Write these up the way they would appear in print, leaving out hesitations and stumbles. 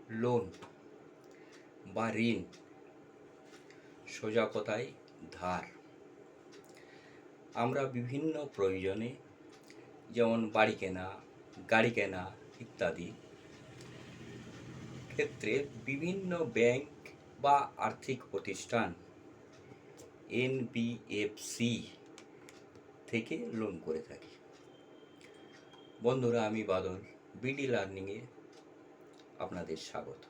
Loan বা ঋণ, সোজা কথায় ধার। আমরা বিভিন্ন প্রয়োজনে, যেমন বাড়ি কেনা, গাড়ি কেনা ইত্যাদি ক্ষেত্রে বিভিন্ন ব্যাংক বা আর্থিক প্রতিষ্ঠান এনবিএফসি থেকে লোন করে থাকি। বন্ধুরা, আমি বাদল, বিডি লার্নিংয়ে আপনাদের স্বাগত।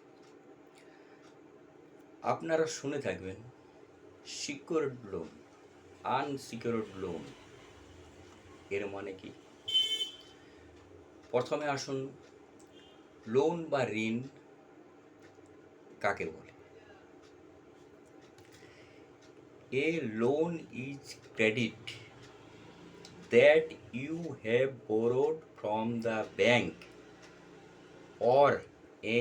আপনারা শুনে থাকবেন সিকিউরড লোন, আনসিকিউরড লোন। এর মানে কি? প্রথমে আসুন, লোন বা ঋণ কাকে বলে? A loan is credit that you have borrowed from the bank or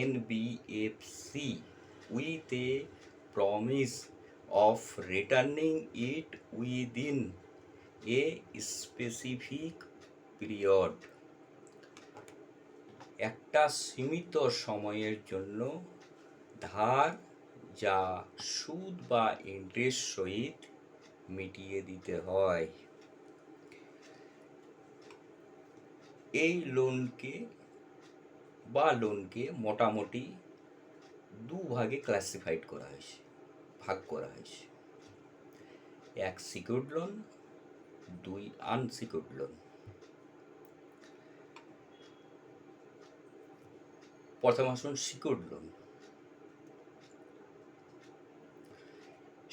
NBFC with a promise of returning it within a specific period. একটা সীমিত সময়ের জন্য ধার, যা সুদ বা ইন্টারেস্ট সহিত মিটিয়ে দিতে হয়। এই লোনকে মোটামুটি দুভাগে ভাগ করা হয়েছে। এক সিকিউরড লোন, দুই আনসিকিউরড লোন। প্রথম আসুন সিকিউরড লোন।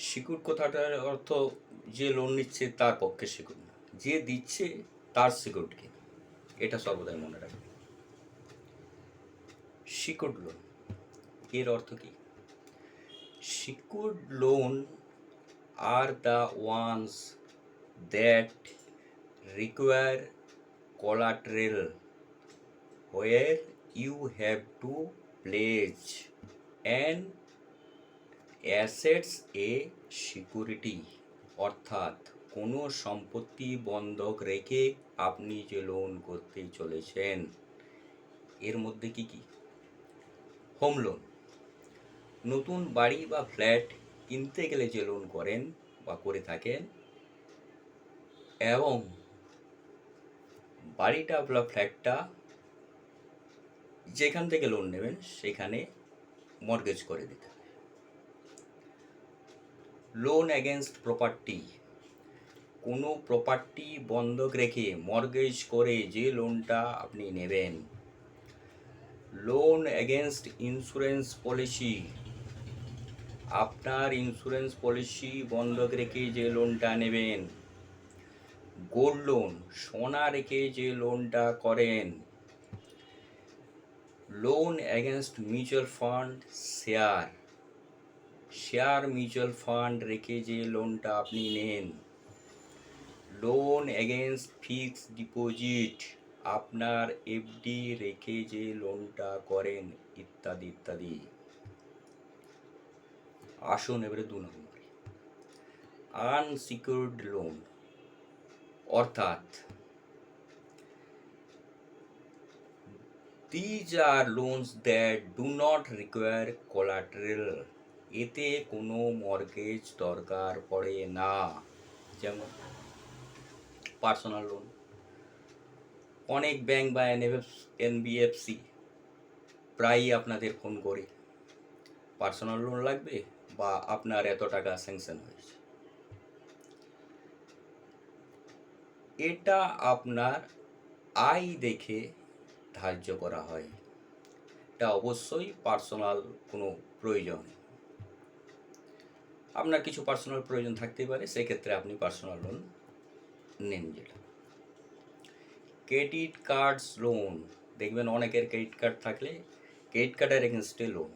সিকিউরড কথাটার অর্থ যে লোন নিচ্ছে তার পক্ষে সিকিউর না, যে দিচ্ছে তার সিকিউরড কিনা, এটা সর্বদাই মনে রাখবেন। সিকিউরড লোন এর অর্থ কি? Secured loan are the ones that require collateral where you have to pledge an assets a security, অর্থাৎ কোনো সম্পত্তি বন্ধক রেখে আপনি যে লোন করতে চলেছেন। এর মধ্যে কি কি? হোম লোন, নতুন বাড়ি বা ফ্ল্যাট কিনতে গেলে যে লোন করেন বা করে থাকেন, এবং বাড়িটা বা ফ্ল্যাটটা যেখান থেকে লোন নেবেন সেখানে মর্গেজ করে দিতে হবে। লোন এগেনস্ট প্রপার্টি, কোনো প্রপার্টি বন্ধক রেখে মর্গেজ করে যে লোনটা আপনি নেবেন। লোন এগেনস্ট ইন্স্যুরেন্স পলিসি, আপনার ইন্স্যুরেন্স পলিসি বন্ধক রেখে যে লোনটা নেবেন। গোল্ড লোন, সোনা রেখে যে লোনটা করেন। Loan against mutual fund share mutual fund রেখে যে লোনটা আপনি নেন। লোন এগেনস্ট ফিক্সড ডিপোজিট, আপনার এফডি রেখে যে লোনটা করেন, ইত্যাদি ইত্যাদি। আসুন এবারে 2 নম্বরে, আনসিকিউরড লোন, অর্থাৎ these are loans that do not require collateral, এতে কোনো মর্গেজ দরকার পড়ে না। যেমন পার্সোনাল লোন, অনেক ব্যাংক বা এনবিএফসি প্রায়ই আপনাদের ফোন করে, পার্সোনাল লোন লাগবে বা আপনার এত টাকা স্যাংশন হয়েছে। এটা আপনার আয় দেখে ধার্য করা হয়। এটা অবশ্যই পার্সোনাল কোনো প্রয়োজন, আপনার কিছু পার্সোনাল প্রয়োজন থাকতেই পারে, সেক্ষেত্রে আপনি পার্সোনাল লোন নেন। যেটা ক্রেডিট কার্ডস লোন, দেখবেন অনেকের ক্রেডিট কার্ড থাকলে ক্রেডিট কার্ডের এগেনস্টে লোন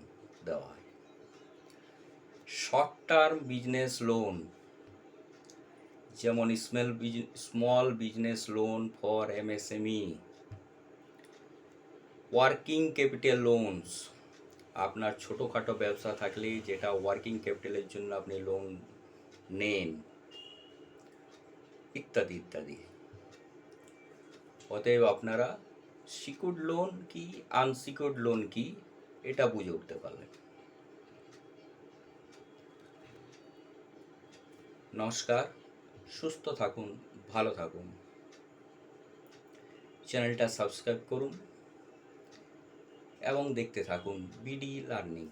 দেওয়া হয়। শর্ট টার্ম বিজনেস লোন, যেমন small business loan for MSME. Working capital loans, আপনার ছোটোখাটো ব্যবসা থাকলে যেটা ওয়ার্কিং ক্যাপিটালের জন্য আপনি লোন নেন, ইত্যাদি ইত্যাদি। অতএব আপনারা সিকিউরড লোন কি, আনসিকিউরড লোন কি, এটা বুঝে উঠতে পারলেন। নমস্কার, সুস্থ থাকুন, ভালো থাকুন। চ্যানেলটা সাবস্ক্রাইব করুন এবং দেখতে থাকুন বিডি লার্নিং।